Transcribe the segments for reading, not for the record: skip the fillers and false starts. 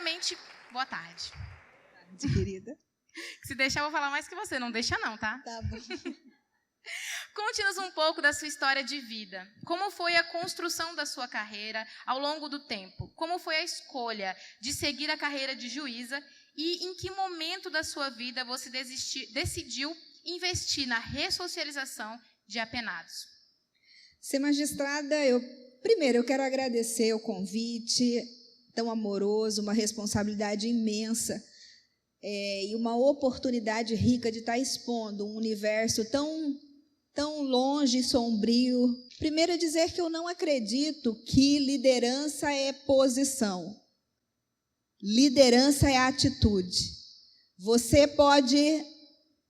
primeiramente, boa tarde. Boa tarde, querida. Se deixar, eu vou falar mais que você. Não deixa não, tá? Tá bom. Conte-nos um pouco da sua história de vida. Como foi a construção da sua carreira ao longo do tempo? Como foi a escolha de seguir a carreira de juíza? E em que momento da sua vida você decidiu investir na ressocialização de apenados? Ser magistrada, primeiro eu quero agradecer o convite tão amoroso, uma responsabilidade imensa e uma oportunidade rica de estar expondo um universo tão longe e sombrio. Primeiro, dizer que eu não acredito que liderança é posição. Liderança é atitude. Você pode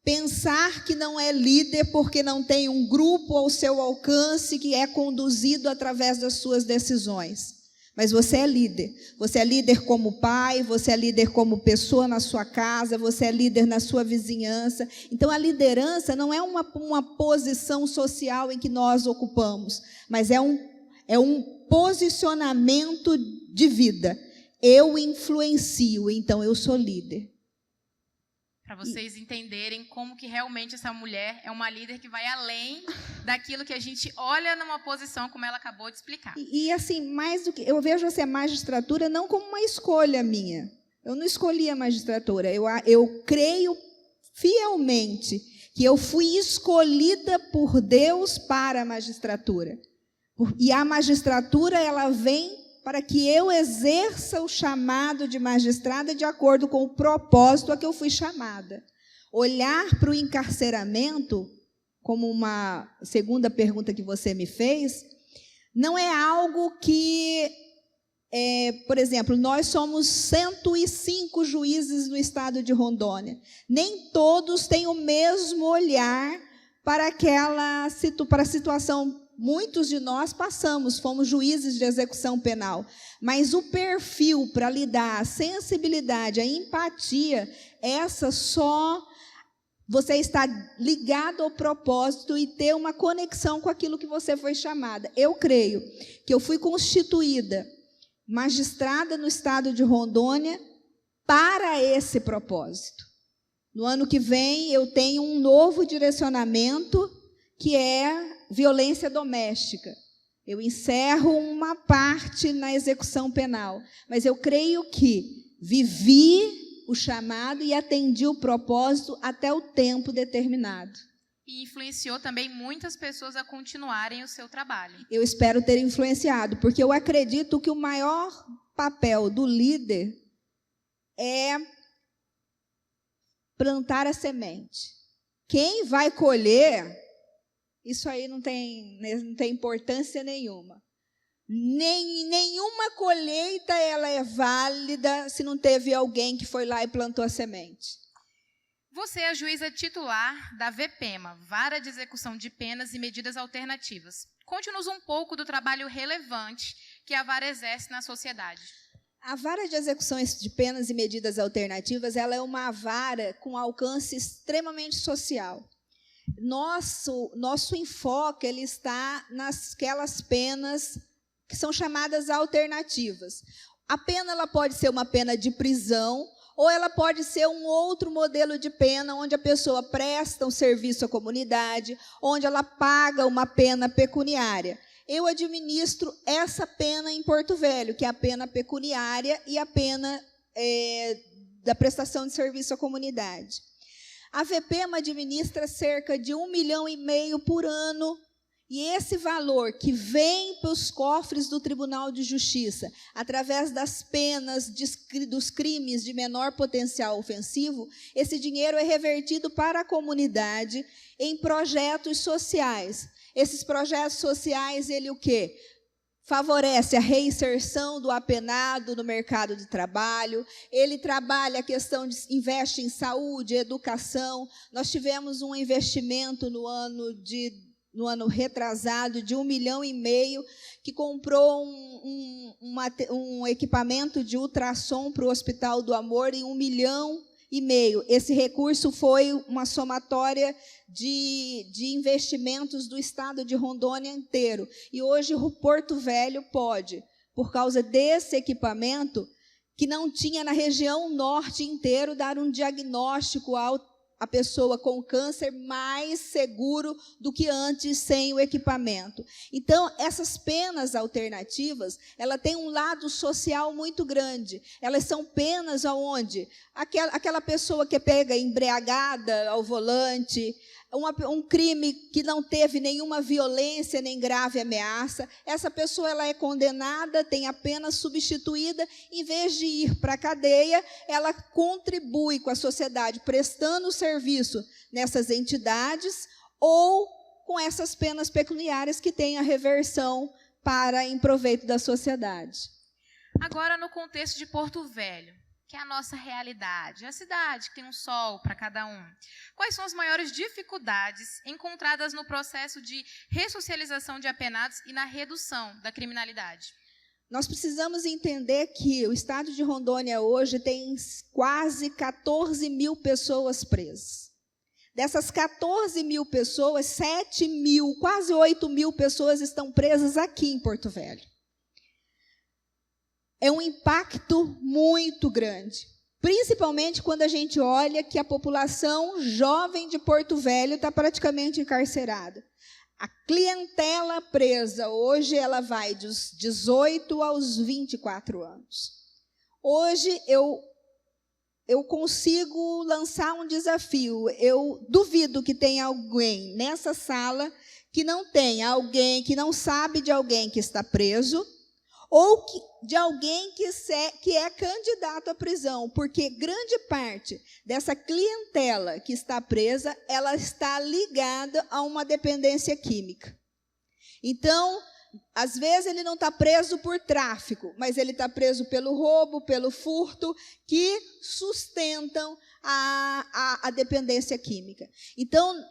pensar que não é líder porque não tem um grupo ao seu alcance que é conduzido através das suas decisões. Mas você é líder. Você é líder como pai, você é líder como pessoa na sua casa, você é líder na sua vizinhança. Então, a liderança não é uma posição social em que nós ocupamos, mas é um posicionamento de vida. Eu influencio, então eu sou líder. Para vocês entenderem como que realmente essa mulher é uma líder que vai além daquilo que a gente olha numa posição, como ela acabou de explicar. E assim, mais do que eu vejo a magistratura não como uma escolha minha. Eu não escolhi a magistratura. Eu creio fielmente que eu fui escolhida por Deus para a magistratura. E a magistratura, ela vem para que eu exerça o chamado de magistrada de acordo com o propósito a que eu fui chamada. Olhar para o encarceramento, como uma segunda pergunta que você me fez, não é algo que, por exemplo, nós somos 105 juízes no estado de Rondônia. Nem todos têm o mesmo olhar para a situação. Muitos de nós fomos juízes de execução penal, mas o perfil para lidar, a sensibilidade, a empatia, essa só você está ligado ao propósito e ter uma conexão com aquilo que você foi chamada. Eu creio que eu fui constituída magistrada no estado de Rondônia para esse propósito. No ano que vem, eu tenho um novo direcionamento, que é violência doméstica. Eu encerro uma parte na execução penal, mas eu creio que vivi o chamado e atendi o propósito até o tempo determinado. E influenciou também muitas pessoas a continuarem o seu trabalho. Eu espero ter influenciado, porque eu acredito que o maior papel do líder é plantar a semente. Quem vai colher, isso aí não tem importância nenhuma. Nenhuma colheita ela é válida se não teve alguém que foi lá e plantou a semente. Você é a juíza titular da VPEMA, Vara de Execução de Penas e Medidas Alternativas. Conte-nos um pouco do trabalho relevante que a vara exerce na sociedade. A Vara de Execução de Penas e Medidas Alternativas, ela é uma vara com alcance extremamente social. Nosso enfoque ele está nasquelas penas que são chamadas alternativas. A pena ela pode ser uma pena de prisão, ou ela pode ser um outro modelo de pena, onde a pessoa presta um serviço à comunidade, onde ela paga uma pena pecuniária. Eu administro essa pena em Porto Velho, que é a pena pecuniária e a pena da prestação de serviço à comunidade. A VPEMA administra cerca de 1,5 milhão por ano, e esse valor que vem para os cofres do Tribunal de Justiça, através das penas dos crimes de menor potencial ofensivo, esse dinheiro é revertido para a comunidade em projetos sociais. Esses projetos sociais, ele o quê? Favorece a reinserção do apenado no mercado de trabalho, ele trabalha a questão investe em saúde, educação. Nós tivemos um investimento no ano retrasado de 1,5 milhão, que comprou um equipamento de ultrassom para o Hospital do Amor em 1,5 milhão. Esse recurso foi uma somatória de investimentos do estado de Rondônia inteiro. E hoje o Porto Velho pode, por causa desse equipamento, que não tinha na região norte inteira dar um diagnóstico à pessoa com câncer mais seguro do que antes sem o equipamento. Então, essas penas alternativas, ela tem um lado social muito grande. Elas são penas onde aquela pessoa que pega embriagada ao volante, um crime que não teve nenhuma violência nem grave ameaça, essa pessoa ela é condenada, tem a pena substituída, em vez de ir para a cadeia, ela contribui com a sociedade, prestando serviço nessas entidades ou com essas penas pecuniárias que têm a reversão em proveito da sociedade. Agora, no contexto de Porto Velho, que é a nossa realidade, a cidade que tem um sol para cada um. Quais são as maiores dificuldades encontradas no processo de ressocialização de apenados e na redução da criminalidade? Nós precisamos entender que o estado de Rondônia hoje tem quase 14 mil pessoas presas. Dessas 14 mil pessoas, 7 mil, quase 8 mil pessoas estão presas aqui em Porto Velho. É um impacto muito grande, principalmente quando a gente olha que a população jovem de Porto Velho está praticamente encarcerada. A clientela presa hoje ela vai dos 18 aos 24 anos. Hoje eu consigo lançar um desafio. Eu duvido que tenha alguém nessa sala que não tenha alguém, que não sabe de alguém que está preso, ou de alguém que é candidato à prisão, porque grande parte dessa clientela que está presa, ela está ligada a uma dependência química. Então, às vezes ele não está preso por tráfico, mas ele está preso pelo roubo, pelo furto, que sustentam a dependência química. Então,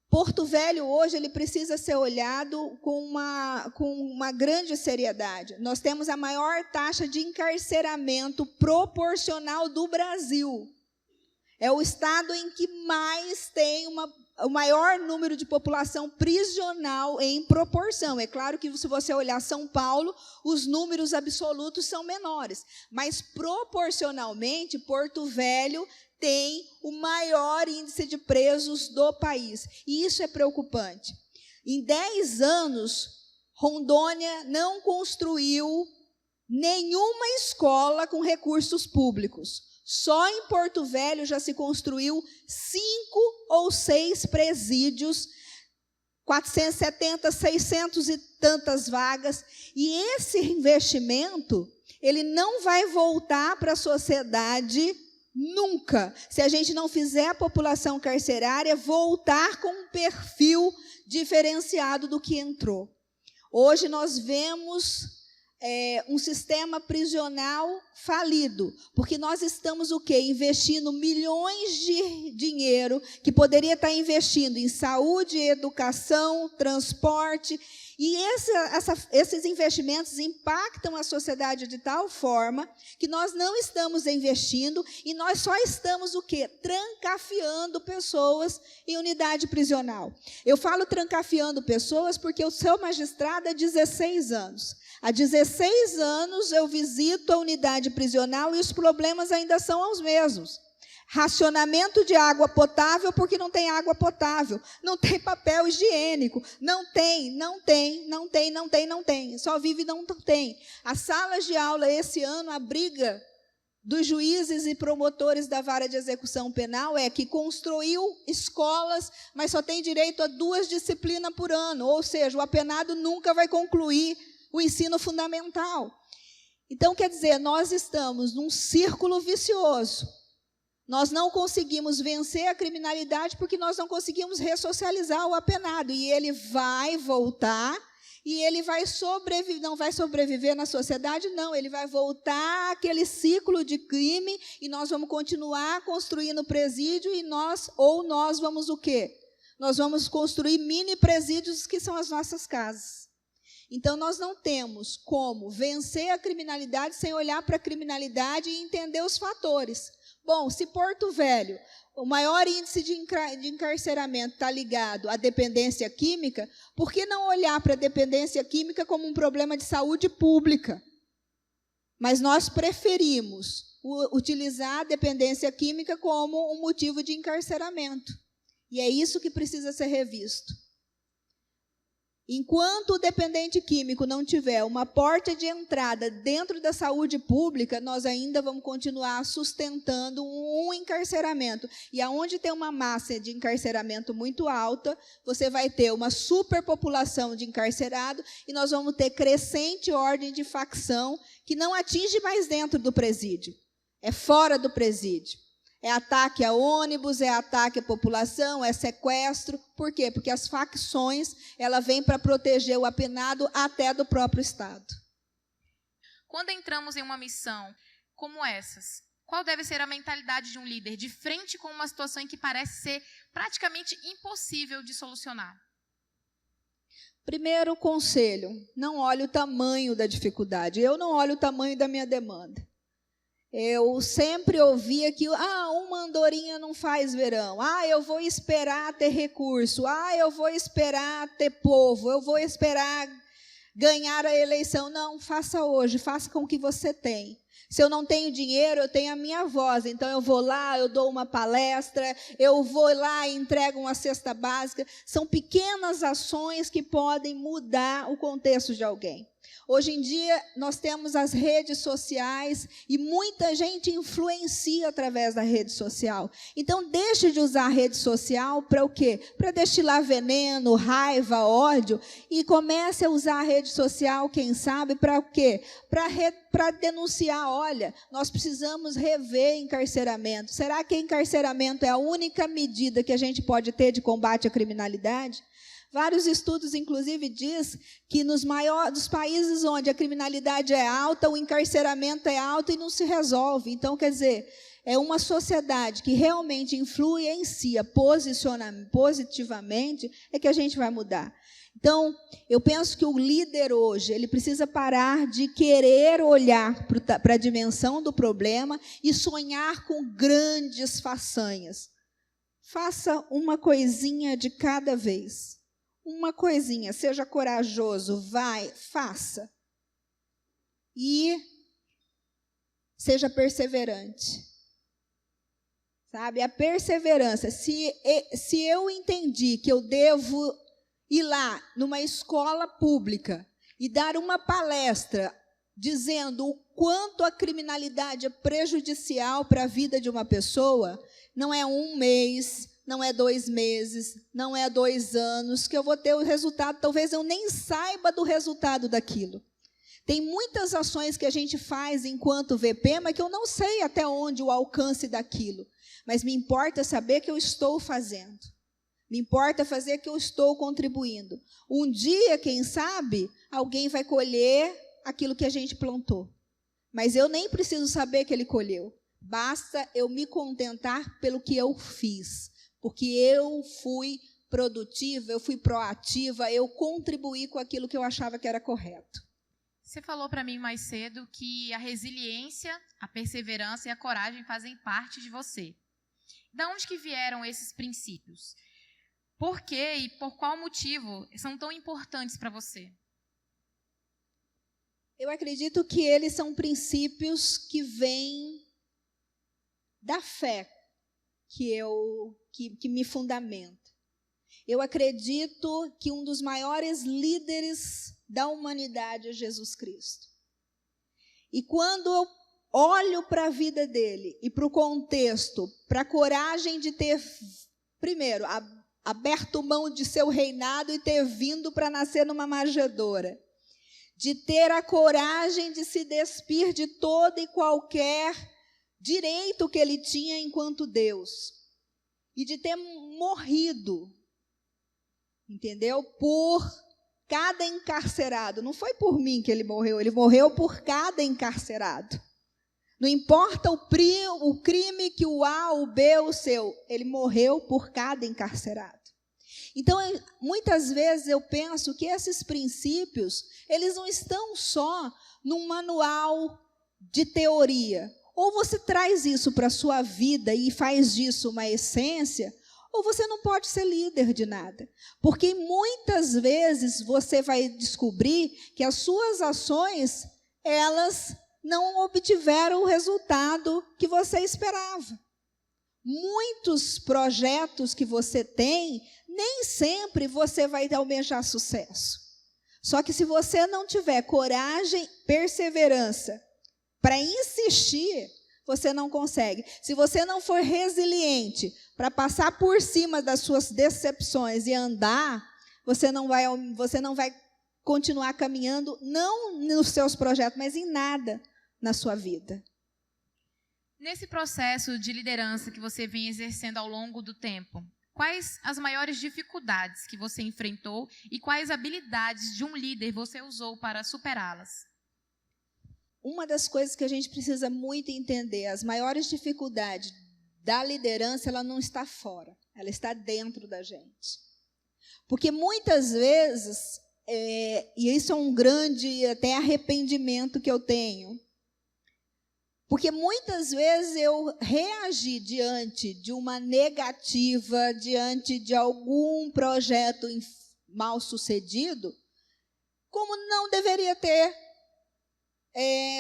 Porto Velho, hoje, ele precisa ser olhado com uma grande seriedade. Nós temos a maior taxa de encarceramento proporcional do Brasil. É o estado em que mais tem o maior número de população prisional em proporção. É claro que, se você olhar São Paulo, os números absolutos são menores. Mas, proporcionalmente, Porto Velho tem o maior índice de presos do país. E isso é preocupante. Em 10 anos, Rondônia não construiu nenhuma escola com recursos públicos. Só em Porto Velho já se construiu 5 ou 6 presídios, 470, 600 e tantas vagas. E esse investimento, ele não vai voltar para a sociedade nunca, se a gente não fizer a população carcerária voltar com um perfil diferenciado do que entrou. Hoje nós vemos um sistema prisional falido, porque nós estamos o quê? Investindo milhões de dinheiro que poderia estar investindo em saúde, educação, transporte, e esses investimentos impactam a sociedade de tal forma que nós não estamos investindo e nós só estamos o quê? Trancafiando pessoas em unidade prisional. Eu falo trancafiando pessoas porque eu sou magistrada há 16 anos. Há 16 anos eu visito a unidade prisional e os problemas ainda são os mesmos. Racionamento de água potável porque não tem água potável, não tem papel higiênico, não tem, só vive e não tem. As salas de aula esse ano, a briga dos juízes e promotores da vara de execução penal é que construiu escolas, mas só tem direito a 2 disciplinas por ano, ou seja, o apenado nunca vai concluir o ensino fundamental. Então, quer dizer, nós estamos num círculo vicioso. Nós não conseguimos vencer a criminalidade porque nós não conseguimos ressocializar o apenado. E ele vai voltar e ele não vai sobreviver na sociedade, não. Ele vai voltar àquele ciclo de crime e nós vamos continuar construindo presídio e nós vamos o quê? Nós vamos construir mini presídios que são as nossas casas. Então, nós não temos como vencer a criminalidade sem olhar para a criminalidade e entender os fatores. Bom, se Porto Velho, o maior índice de encarceramento está ligado à dependência química, por que não olhar para a dependência química como um problema de saúde pública? Mas nós preferimos utilizar a dependência química como um motivo de encarceramento. E é isso que precisa ser revisto. Enquanto o dependente químico não tiver uma porta de entrada dentro da saúde pública, nós ainda vamos continuar sustentando um encarceramento. E aonde tem uma massa de encarceramento muito alta, você vai ter uma superpopulação de encarcerados e nós vamos ter crescente ordem de facção que não atinge mais dentro do presídio, é fora do presídio. É ataque a ônibus, é ataque à população, é sequestro. Por quê? Porque as facções, ela vem para proteger o apenado até do próprio Estado. Quando entramos em uma missão como essas, qual deve ser a mentalidade de um líder de frente com uma situação em que parece ser praticamente impossível de solucionar? Primeiro conselho, não olhe o tamanho da dificuldade. Eu não olho o tamanho da minha demanda. Eu sempre ouvia que, uma andorinha não faz verão. Eu vou esperar ter recurso. Eu vou esperar ter povo. Eu vou esperar ganhar a eleição. Não, faça hoje, faça com o que você tem. Se eu não tenho dinheiro, eu tenho a minha voz. Então, eu vou lá, eu dou uma palestra, eu vou lá e entrego uma cesta básica. São pequenas ações que podem mudar o contexto de alguém. Hoje em dia, nós temos as redes sociais e muita gente influencia através da rede social. Então, deixe de usar a rede social para o quê? Para destilar veneno, raiva, ódio, e comece a usar a rede social, quem sabe, para o quê? Para denunciar, olha, nós precisamos rever encarceramento. Será que encarceramento é a única medida que a gente pode ter de combate à criminalidade? Vários estudos, inclusive, diz que dos países onde a criminalidade é alta, o encarceramento é alto e não se resolve. Então, quer dizer, é uma sociedade que realmente influencia positivamente, é que a gente vai mudar. Então, eu penso que o líder hoje, ele precisa parar de querer olhar para a dimensão do problema e sonhar com grandes façanhas. Faça uma coisinha de cada vez. Uma coisinha, seja corajoso, vai, faça. E seja perseverante. Sabe, a perseverança. Se eu entendi que eu devo ir lá numa escola pública e dar uma palestra dizendo o quanto a criminalidade é prejudicial para a vida de uma pessoa, não é um mês, não é 2 meses, não é 2 anos que eu vou ter o resultado. Talvez eu nem saiba do resultado daquilo. Tem muitas ações que a gente faz enquanto VP, mas que eu não sei até onde o alcance daquilo. Mas me importa saber que eu estou fazendo. Me importa fazer que eu estou contribuindo. Um dia, quem sabe, alguém vai colher aquilo que a gente plantou. Mas eu nem preciso saber que ele colheu. Basta eu me contentar pelo que eu fiz. Porque eu fui produtiva, eu fui proativa, eu contribuí com aquilo que eu achava que era correto. Você falou para mim mais cedo que a resiliência, a perseverança e a coragem fazem parte de você. Da onde que vieram esses princípios? Por quê e por qual motivo são tão importantes para você? Eu acredito que eles são princípios que vêm da fé que me fundamenta. Eu acredito que um dos maiores líderes da humanidade é Jesus Cristo. E quando eu olho para a vida dele e para o contexto, para a coragem de ter, primeiro, aberto mão de seu reinado e ter vindo para nascer numa manjedoura, de ter a coragem de se despir de todo e qualquer direito que ele tinha enquanto Deus, e de ter morrido, entendeu? Por cada encarcerado. Não foi por mim que ele morreu por cada encarcerado. Não importa o crime que o A, o B, o seu, ele morreu por cada encarcerado. Então, muitas vezes eu penso que esses princípios, eles não estão só num manual de teoria. Ou você traz isso para a sua vida e faz disso uma essência, ou você não pode ser líder de nada. Porque muitas vezes você vai descobrir que as suas ações, elas não obtiveram o resultado que você esperava. Muitos projetos que você tem, nem sempre você vai almejar sucesso. Só que se você não tiver coragem, perseverança para insistir, você não consegue. Se você não for resiliente para passar por cima das suas decepções e andar, você não vai continuar caminhando, não nos seus projetos, mas em nada na sua vida. Nesse processo de liderança que você vem exercendo ao longo do tempo, quais as maiores dificuldades que você enfrentou e quais habilidades de um líder você usou para superá-las? Uma das coisas que a gente precisa muito entender, as maiores dificuldades da liderança, ela não está fora, ela está dentro da gente. Porque muitas vezes, e isso é um grande até arrependimento que eu tenho, porque muitas vezes eu reagi diante de uma negativa, diante de algum projeto mal sucedido, como não deveria ter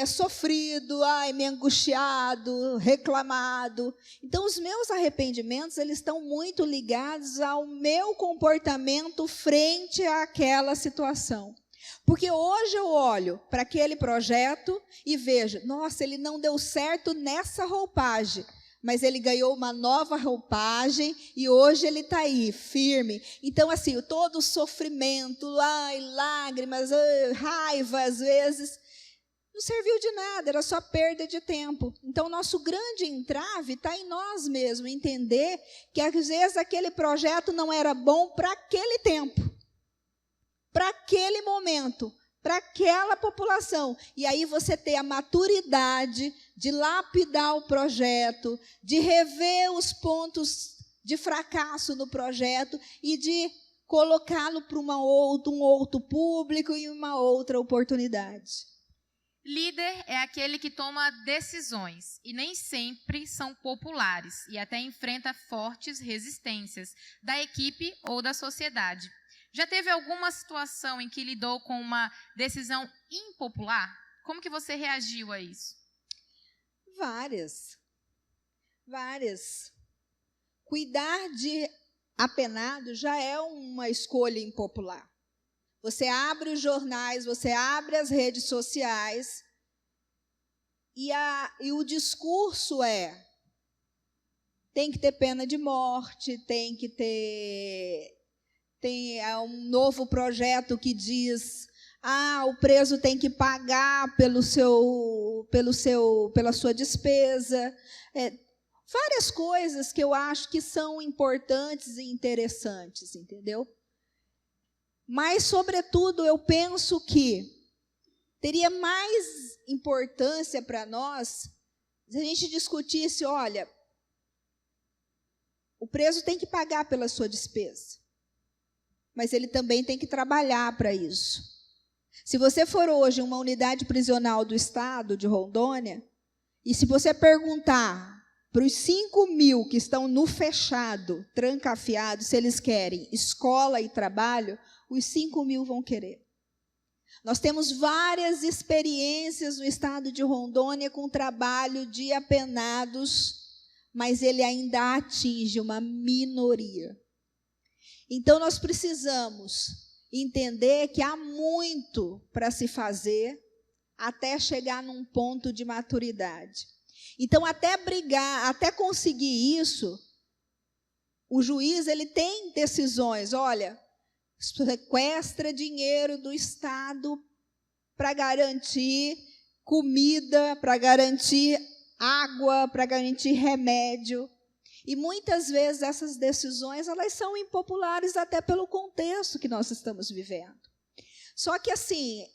sofrido, me angustiado, reclamado. Então, os meus arrependimentos, eles estão muito ligados ao meu comportamento frente àquela situação. Porque hoje eu olho para aquele projeto e vejo, nossa, ele não deu certo nessa roupagem, mas ele ganhou uma nova roupagem e hoje ele está aí, firme. Então, assim, todo o sofrimento, lágrimas, raiva, às vezes, não serviu de nada, era só perda de tempo. Então, nosso grande entrave está em nós mesmos, entender que, às vezes, aquele projeto não era bom para aquele tempo, para aquele momento, para aquela população. E aí você ter a maturidade de lapidar o projeto, de rever os pontos de fracasso no projeto e de colocá-lo para um outro público e uma outra oportunidade. Líder é aquele que toma decisões e nem sempre são populares e até enfrenta fortes resistências da equipe ou da sociedade. Já teve alguma situação em que lidou com uma decisão impopular? Como que você reagiu a isso? Várias. Cuidar de apenado já é uma escolha impopular. Você abre os jornais, você abre as redes sociais e o discurso tem que ter pena de morte, tem um novo projeto que diz, o preso tem que pagar pela sua despesa. Várias coisas que eu acho que são importantes e interessantes, entendeu? Mas, sobretudo, eu penso que teria mais importância para nós se a gente discutisse, olha, o preso tem que pagar pela sua despesa, mas ele também tem que trabalhar para isso. Se você for hoje em uma unidade prisional do estado de Rondônia, e se você perguntar para os 5.000 que estão no fechado, trancafiado, se eles querem escola e trabalho, os 5.000 vão querer. Nós temos várias experiências no estado de Rondônia com trabalho de apenados, mas ele ainda atinge uma minoria. Então, nós precisamos entender que há muito para se fazer até chegar num ponto de maturidade. Então, até conseguir isso, o juiz ele tem decisões, olha, sequestra dinheiro do Estado para garantir comida, para garantir água, para garantir remédio. E muitas vezes essas decisões elas são impopulares até pelo contexto que nós estamos vivendo. Só que assim,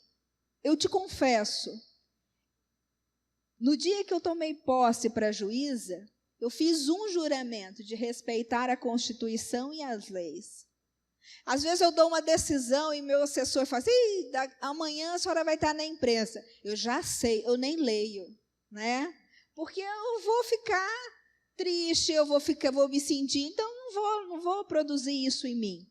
eu te confesso, no dia que eu tomei posse para juíza, eu fiz um juramento de respeitar a Constituição e as leis. Às vezes eu dou uma decisão e meu assessor fala assim, amanhã a senhora vai estar na imprensa. Eu já sei, eu nem leio, né? Porque eu vou ficar triste, eu vou me sentir, então não vou produzir isso em mim.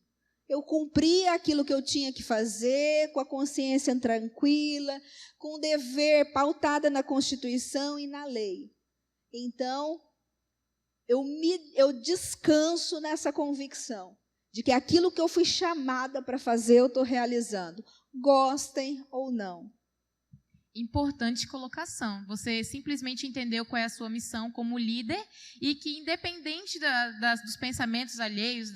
eu cumpria aquilo que eu tinha que fazer, com a consciência tranquila, com o dever pautada na Constituição e na lei. Então, eu descanso nessa convicção de que aquilo que eu fui chamada para fazer, eu estou realizando, gostem ou não. Importante colocação. Você simplesmente entendeu qual é a sua missão como líder e que, independente dos pensamentos alheios,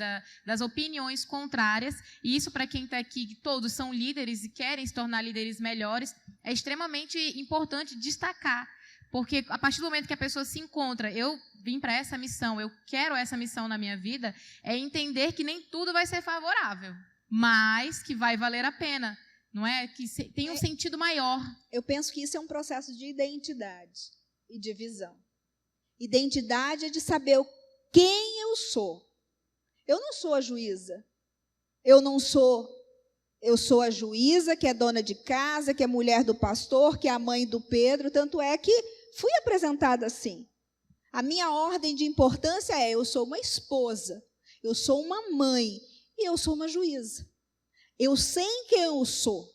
das opiniões contrárias, e isso para quem está aqui, que todos são líderes e querem se tornar líderes melhores, é extremamente importante destacar. Porque a partir do momento que a pessoa se encontra, eu vim para essa missão, eu quero essa missão na minha vida, é entender que nem tudo vai ser favorável, mas que vai valer a pena. Não é? Que tem um sentido maior. Eu penso que isso é um processo de identidade e de visão. Identidade é de saber quem eu sou. Eu não sou a juíza. Eu sou a juíza que é dona de casa, que é mulher do pastor, que é a mãe do Pedro. Tanto é que fui apresentada assim. A minha ordem de importância é: eu sou uma esposa, eu sou uma mãe e eu sou uma juíza. Eu sei quem eu sou.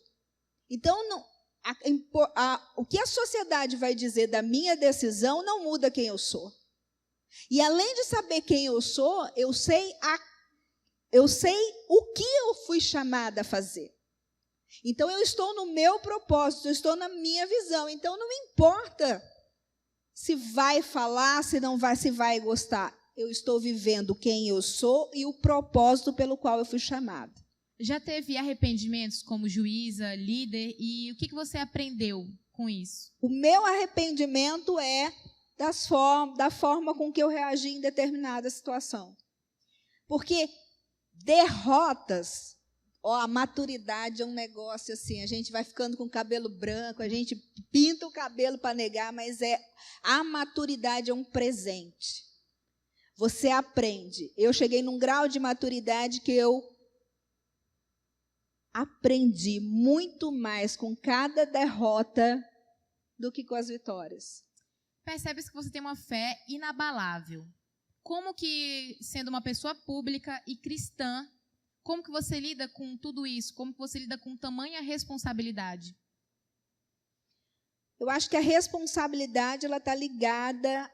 Então, o que a sociedade vai dizer da minha decisão não muda quem eu sou. E além de saber quem eu sou, eu sei o que eu fui chamada a fazer. Então, eu estou no meu propósito, eu estou na minha visão. Então, não me importa se vai falar, se não vai, se vai gostar. Eu estou vivendo quem eu sou e o propósito pelo qual eu fui chamada. Já teve arrependimentos como juíza, líder, e o que você aprendeu com isso? O meu arrependimento é da forma com que eu reagi em determinada situação. Porque derrotas, a maturidade é um negócio assim, a gente vai ficando com o cabelo branco, a gente pinta o cabelo para negar, mas a maturidade é um presente. Você aprende. Eu cheguei num grau de maturidade que eu aprendi muito mais com cada derrota do que com as vitórias. Percebe-se que você tem uma fé inabalável. Como que, sendo uma pessoa pública e cristã, como que você lida com tudo isso? Como que você lida com tamanha responsabilidade? Eu acho que a responsabilidade ela está ligada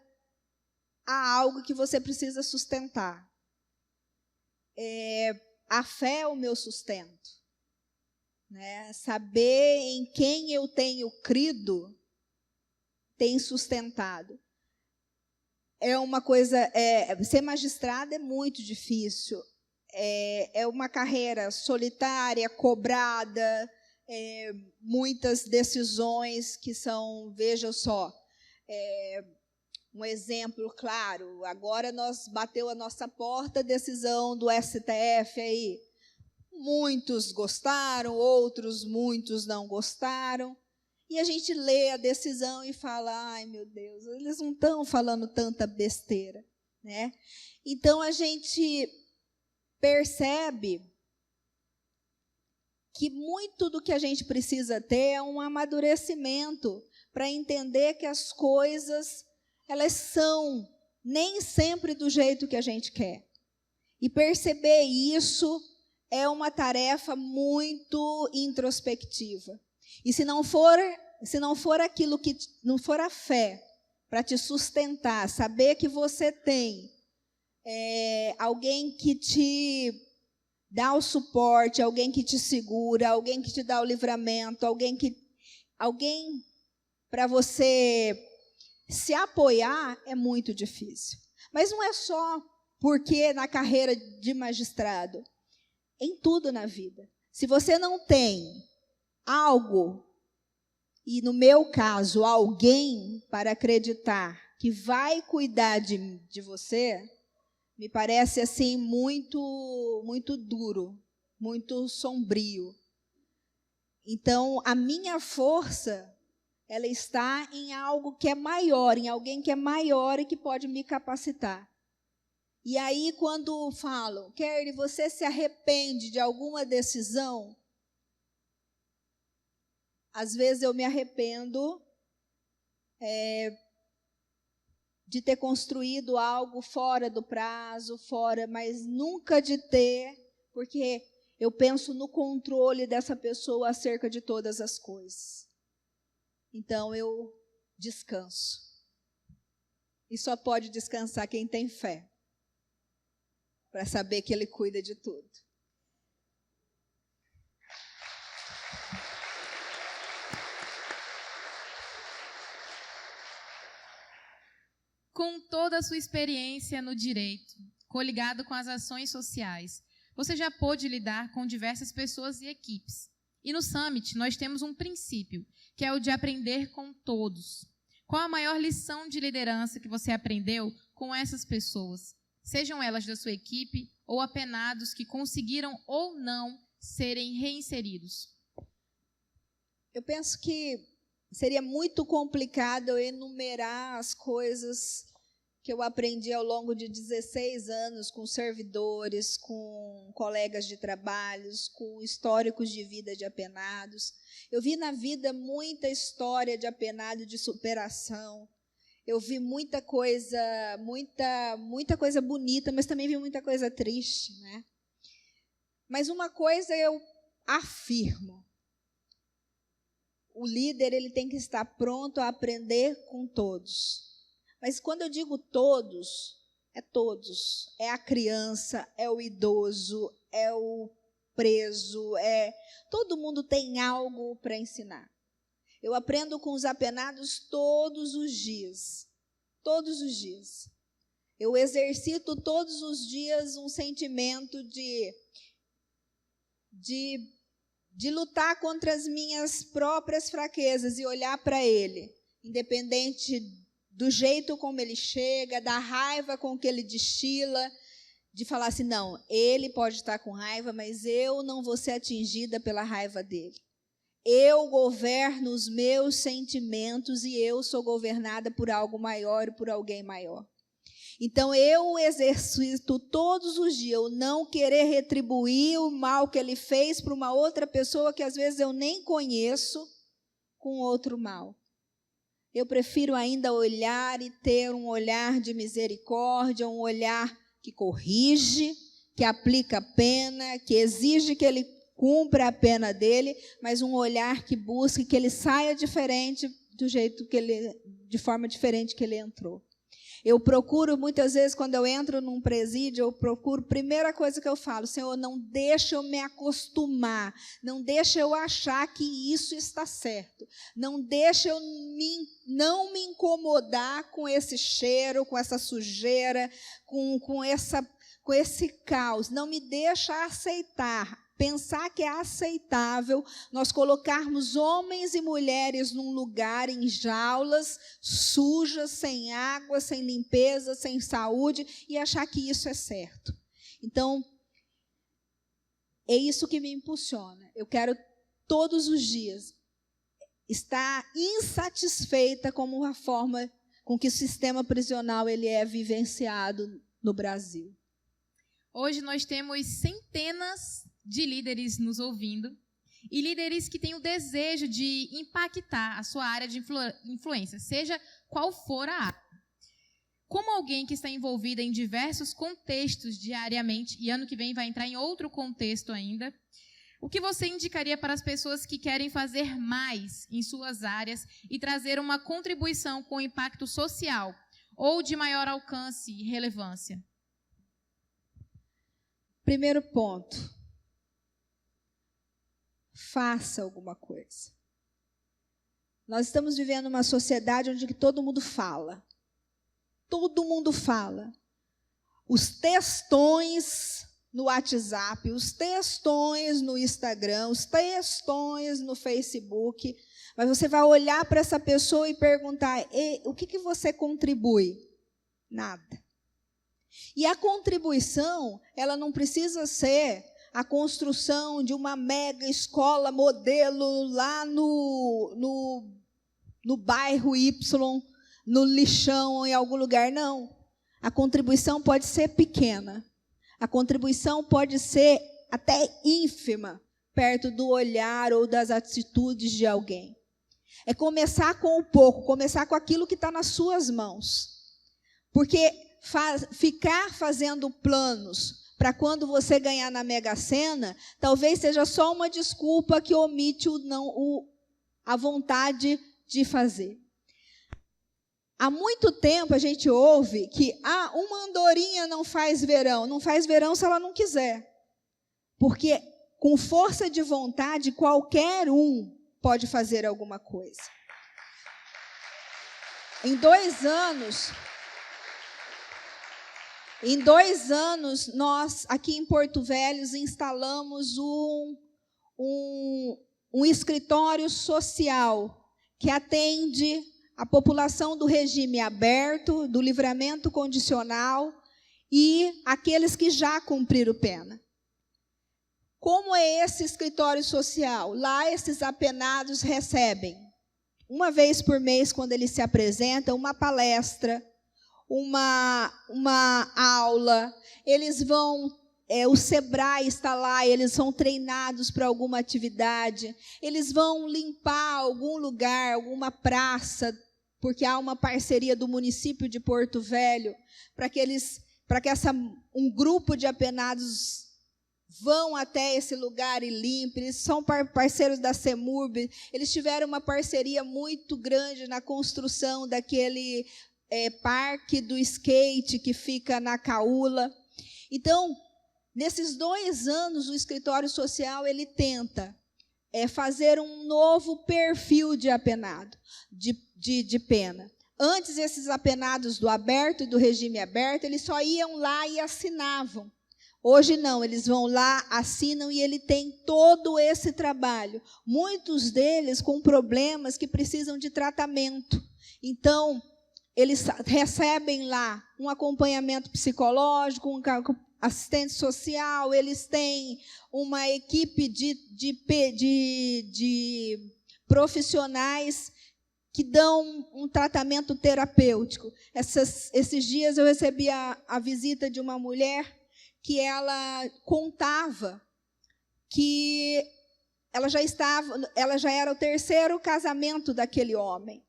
a algo que você precisa sustentar. A fé é o meu sustento. Né? Saber em quem eu tenho crido tem sustentado. É uma coisa. Ser magistrada é muito difícil. É uma carreira solitária, cobrada, muitas decisões que são, veja só, um exemplo claro. Agora bateu a nossa porta a decisão do STF aí. Muitos gostaram, muitos não gostaram. E a gente lê a decisão e fala: ai, meu Deus, eles não estão falando tanta besteira. Né? Então, a gente percebe que muito do que a gente precisa ter é um amadurecimento para entender que as coisas, elas são nem sempre do jeito que a gente quer. E perceber isso é uma tarefa muito introspectiva. E se não for aquilo que não for a fé para te sustentar, saber que você tem alguém que te dá o suporte, alguém que te segura, alguém que te dá o livramento, alguém para você se apoiar, é muito difícil. Mas não é só porque na carreira de magistrado, em tudo na vida. Se você não tem algo, e no meu caso, alguém para acreditar que vai cuidar de você, me parece assim muito, muito duro, muito sombrio. Então, a minha força, ela está em algo que é maior, em alguém que é maior e que pode me capacitar. E aí, quando falam, Kerry, você se arrepende de alguma decisão? Às vezes eu me arrependo de ter construído algo fora do prazo, mas nunca de ter, porque eu penso no controle dessa pessoa acerca de todas as coisas. Então eu descanso. E só pode descansar quem tem fé, para saber que Ele cuida de tudo. Com toda a sua experiência no direito, coligado com as ações sociais, você já pôde lidar com diversas pessoas e equipes. E no Summit nós temos um princípio, que é o de aprender com todos. Qual a maior lição de liderança que você aprendeu com essas pessoas? Sejam elas da sua equipe ou apenados que conseguiram ou não serem reinseridos. Eu penso que seria muito complicado eu enumerar as coisas que eu aprendi ao longo de 16 anos com servidores, com colegas de trabalhos, com históricos de vida de apenados. Eu vi na vida muita história de apenado, de superação. Eu vi muita coisa bonita, mas também vi muita coisa triste, né? Mas uma coisa eu afirmo: o líder ele tem que estar pronto a aprender com todos. Mas quando eu digo todos, é todos. É a criança, é o idoso, é o preso, todo mundo tem algo para ensinar. Eu aprendo com os apenados todos os dias. Todos os dias. Eu exercito todos os dias um sentimento de lutar contra as minhas próprias fraquezas e olhar para ele, independente do jeito como ele chega, da raiva com que ele destila, de falar assim, não, ele pode estar com raiva, mas eu não vou ser atingida pela raiva dele. Eu governo os meus sentimentos e eu sou governada por algo maior e por alguém maior. Então, eu exercito todos os dias eu não querer retribuir o mal que ele fez para uma outra pessoa que às vezes eu nem conheço com outro mal. Eu prefiro ainda olhar e ter um olhar de misericórdia, um olhar que corrige, que aplica a pena, que exige que ele cumpra a pena dele, mas um olhar que busque que ele saia diferente do jeito que ele, de forma diferente que ele entrou. Eu procuro, muitas vezes, quando eu entro num presídio, eu procuro, primeira coisa que eu falo, Senhor, não deixa eu me acostumar, não deixa eu achar que isso está certo, não deixa eu não me incomodar com esse cheiro, com essa sujeira, com esse caos, não me deixa aceitar. Pensar que é aceitável nós colocarmos homens e mulheres num lugar, em jaulas, sujas, sem água, sem limpeza, sem saúde, e achar que isso é certo. Então, é isso que me impulsiona. Eu quero, todos os dias, estar insatisfeita com a forma com que o sistema prisional ele é vivenciado no Brasil. Hoje nós temos centenas de líderes nos ouvindo e líderes que têm o desejo de impactar a sua área de influência, seja qual for a área. Como alguém que está envolvida em diversos contextos diariamente, e ano que vem vai entrar em outro contexto ainda, o que você indicaria para as pessoas que querem fazer mais em suas áreas e trazer uma contribuição com impacto social ou de maior alcance e relevância? Primeiro ponto. Faça alguma coisa. Nós estamos vivendo uma sociedade onde todo mundo fala. Todo mundo fala. Os textões no WhatsApp, os textões no Instagram, os textões no Facebook. Mas você vai olhar para essa pessoa e perguntar, o que você contribui? Nada. E a contribuição, ela não precisa ser a construção de uma mega escola modelo lá no bairro Y, no lixão, em algum lugar, não. A contribuição pode ser pequena. A contribuição pode ser até ínfima, perto do olhar ou das atitudes de alguém. É começar com o pouco, começar com aquilo que está nas suas mãos. Porque ficar fazendo planos para quando você ganhar na Mega Sena, talvez seja só uma desculpa que omite a vontade de fazer. Há muito tempo a gente ouve que uma andorinha não faz verão. Não faz verão se ela não quiser. Porque com força de vontade, qualquer um pode fazer alguma coisa. Em 2 anos, nós, aqui em Porto Velho, instalamos um escritório social que atende a população do regime aberto, do livramento condicional e aqueles que já cumpriram pena. Como é esse escritório social? Lá, esses apenados recebem, uma vez por mês, quando eles se apresentam, uma palestra, uma aula. Eles vão, o Sebrae está lá, eles são treinados para alguma atividade. Eles vão limpar algum lugar, alguma praça, porque há uma parceria do município de Porto Velho, para que um grupo de apenados vão até esse lugar e limpem. Eles são parceiros da CEMURB. Eles tiveram uma parceria muito grande na construção daquele parque do skate que fica na Caúla. Então, nesses 2 anos, o escritório social ele tenta fazer um novo perfil de apenado, de pena. Antes, esses apenados do aberto e do regime aberto, eles só iam lá e assinavam. Hoje não, eles vão lá, assinam e ele tem todo esse trabalho. Muitos deles com problemas que precisam de tratamento. Então, eles recebem lá um acompanhamento psicológico, um assistente social, eles têm uma equipe de profissionais que dão um tratamento terapêutico. Esses dias eu recebi a visita de uma mulher que ela contava que ela já era o 3º casamento daquele homem.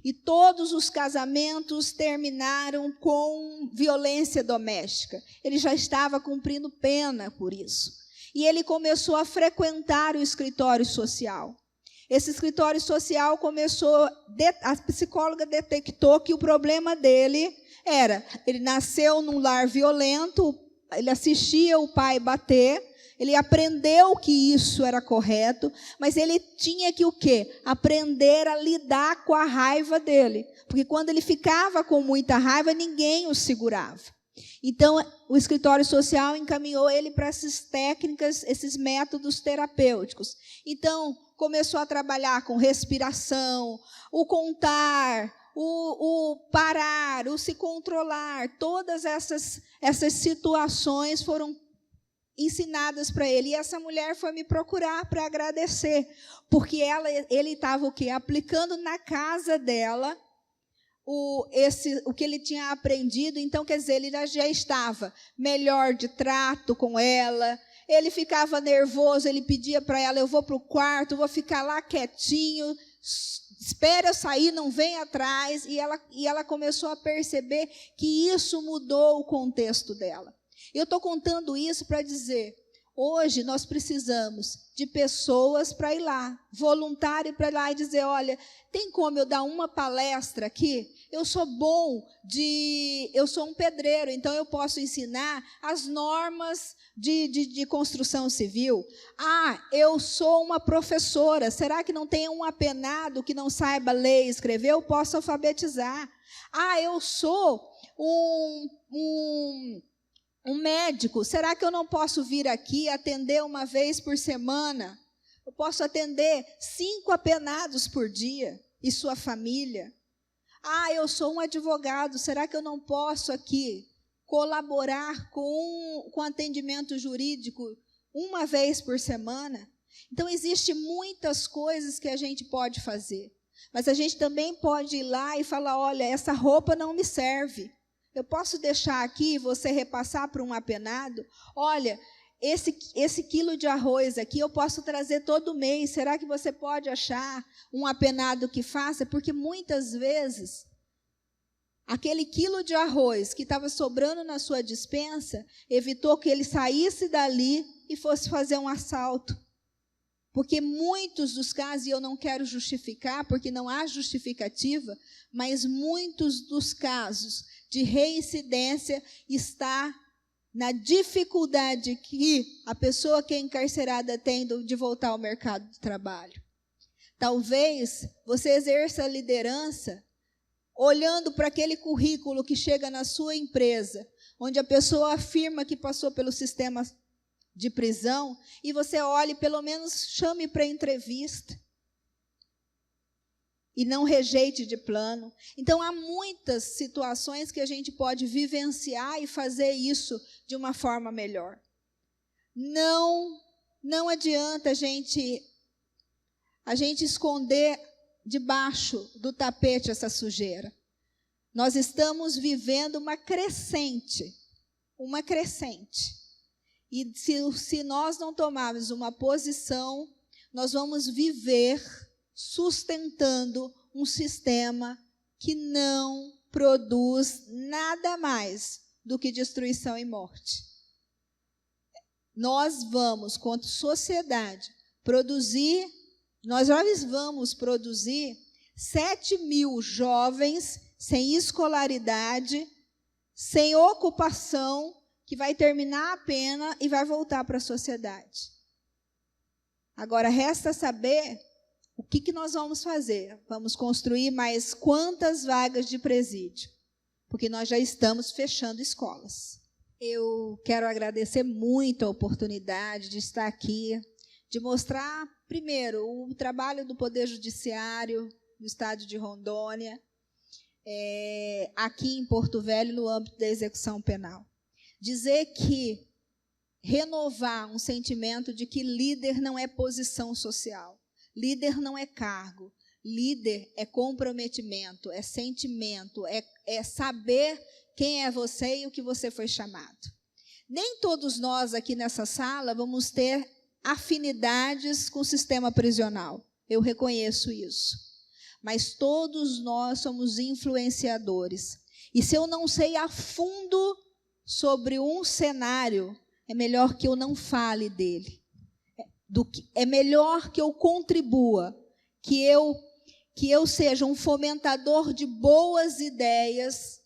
E todos os casamentos terminaram com violência doméstica. Ele já estava cumprindo pena por isso. E ele começou a frequentar o escritório social. Esse escritório social a psicóloga detectou que o problema dele ele nasceu num lar violento, ele assistia o pai bater, ele aprendeu que isso era correto, mas ele tinha que o quê? Aprender a lidar com a raiva dele. Porque quando ele ficava com muita raiva, ninguém o segurava. Então, o escritório social encaminhou ele para essas técnicas, esses métodos terapêuticos. Então, começou a trabalhar com respiração, o contar, o parar, o se controlar. Todas essas situações foram ensinadas para ele. E essa mulher foi me procurar para agradecer, porque ele estava o quê? Aplicando na casa dela o que ele tinha aprendido. Então, quer dizer, ele já estava melhor de trato com ela. Ele ficava nervoso, ele pedia para ela: eu vou para o quarto, vou ficar lá quietinho, espera eu sair, não vem atrás. E ela começou a perceber que isso mudou o contexto dela. Eu estou contando isso para dizer, hoje nós precisamos de pessoas para ir lá, voluntário para ir lá e dizer: olha, tem como eu dar uma palestra aqui? Eu sou eu sou um pedreiro, então eu posso ensinar as normas de construção civil. Eu sou uma professora, será que não tem um apenado que não saiba ler e escrever? Eu posso alfabetizar. Eu sou um médico, será que eu não posso vir aqui atender uma vez por semana? Eu posso atender 5 apenados por dia e sua família. Eu sou um advogado, será que eu não posso aqui colaborar com atendimento jurídico uma vez por semana? Então, existem muitas coisas que a gente pode fazer, mas a gente também pode ir lá e falar: olha, essa roupa não me serve. Eu posso deixar aqui e você repassar para um apenado? Olha, esse quilo de arroz aqui eu posso trazer todo mês. Será que você pode achar um apenado que faça? Porque muitas vezes aquele quilo de arroz que estava sobrando na sua despensa, evitou que ele saísse dali e fosse fazer um assalto. Porque muitos dos casos, e eu não quero justificar, porque não há justificativa, mas muitos dos casos de reincidência está na dificuldade que a pessoa que é encarcerada tem de voltar ao mercado de trabalho. Talvez você exerça a liderança olhando para aquele currículo que chega na sua empresa, onde a pessoa afirma que passou pelo sistema de prisão, e você olhe, pelo menos chame para entrevista. E não rejeite de plano. Então, há muitas situações que a gente pode vivenciar e fazer isso de uma forma melhor. Não adianta a gente esconder debaixo do tapete essa sujeira. Nós estamos vivendo uma crescente. E se nós não tomarmos uma posição, nós vamos viver sustentando um sistema que não produz nada mais do que destruição e morte. Nós vamos, quanto sociedade, nós vamos produzir 7.000 jovens sem escolaridade, sem ocupação, que vai terminar a pena e vai voltar para a sociedade. Agora, resta saber o que nós vamos fazer. Vamos construir mais quantas vagas de presídio? Porque nós já estamos fechando escolas. Eu quero agradecer muito a oportunidade de estar aqui, de mostrar, primeiro, o trabalho do Poder Judiciário no estado de Rondônia, aqui em Porto Velho, no âmbito da execução penal. Dizer que renovar um sentimento de que líder não é posição social, líder não é cargo, líder é comprometimento, é sentimento, é saber quem é você e o que você foi chamado. Nem todos nós aqui nessa sala vamos ter afinidades com o sistema prisional, eu reconheço isso. Mas todos nós somos influenciadores. E se eu não sei a fundo sobre um cenário, é melhor que eu não fale dele. É melhor que eu contribua, que eu seja um fomentador de boas ideias,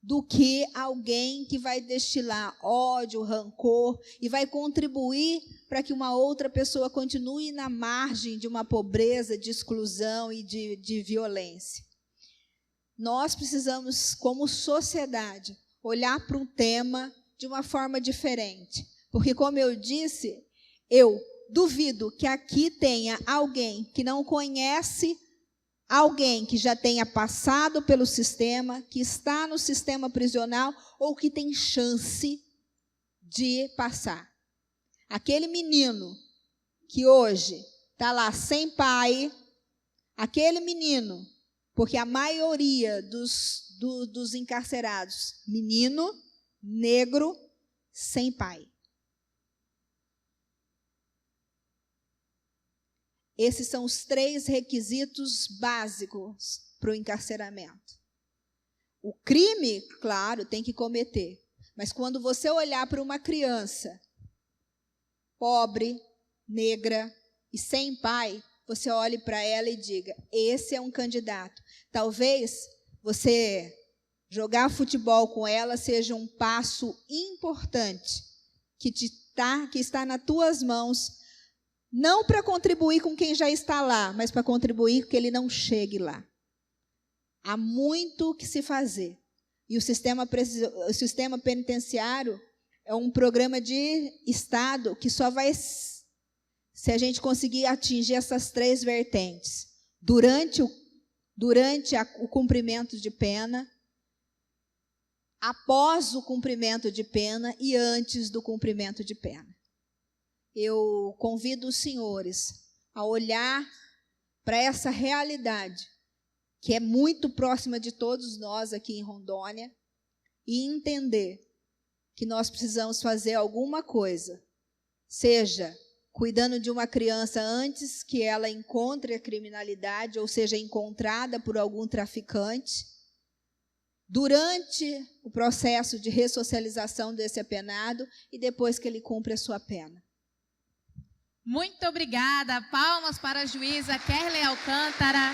do que alguém que vai destilar ódio, rancor, e vai contribuir para que uma outra pessoa continue na margem de uma pobreza, de exclusão e de violência. Nós precisamos, como sociedade, olhar para um tema de uma forma diferente. Porque, como eu disse, eu duvido que aqui tenha alguém que não conhece alguém que já tenha passado pelo sistema, que está no sistema prisional ou que tem chance de passar. Aquele menino que hoje está lá sem pai, aquele menino, porque a maioria dos encarcerados, menino, negro, sem pai. Esses são os 3 requisitos básicos para o encarceramento. O crime, claro, tem que cometer. Mas quando você olhar para uma criança pobre, negra e sem pai, você olhe para ela e diga, esse é um candidato. Talvez você jogar futebol com ela seja um passo importante que está nas tuas mãos, não para contribuir com quem já está lá, mas para contribuir com que ele não chegue lá. Há muito que se fazer. E o sistema penitenciário é um programa de Estado que só vai, se a gente conseguir atingir essas 3 vertentes, durante o cumprimento de pena, após o cumprimento de pena e antes do cumprimento de pena. Eu convido os senhores a olhar para essa realidade, que é muito próxima de todos nós aqui em Rondônia, e entender que nós precisamos fazer alguma coisa, seja cuidando de uma criança antes que ela encontre a criminalidade ou seja encontrada por algum traficante, durante o processo de ressocialização desse apenado e depois que ele cumpre a sua pena. Muito obrigada. Palmas para a juíza Kerley Alcântara.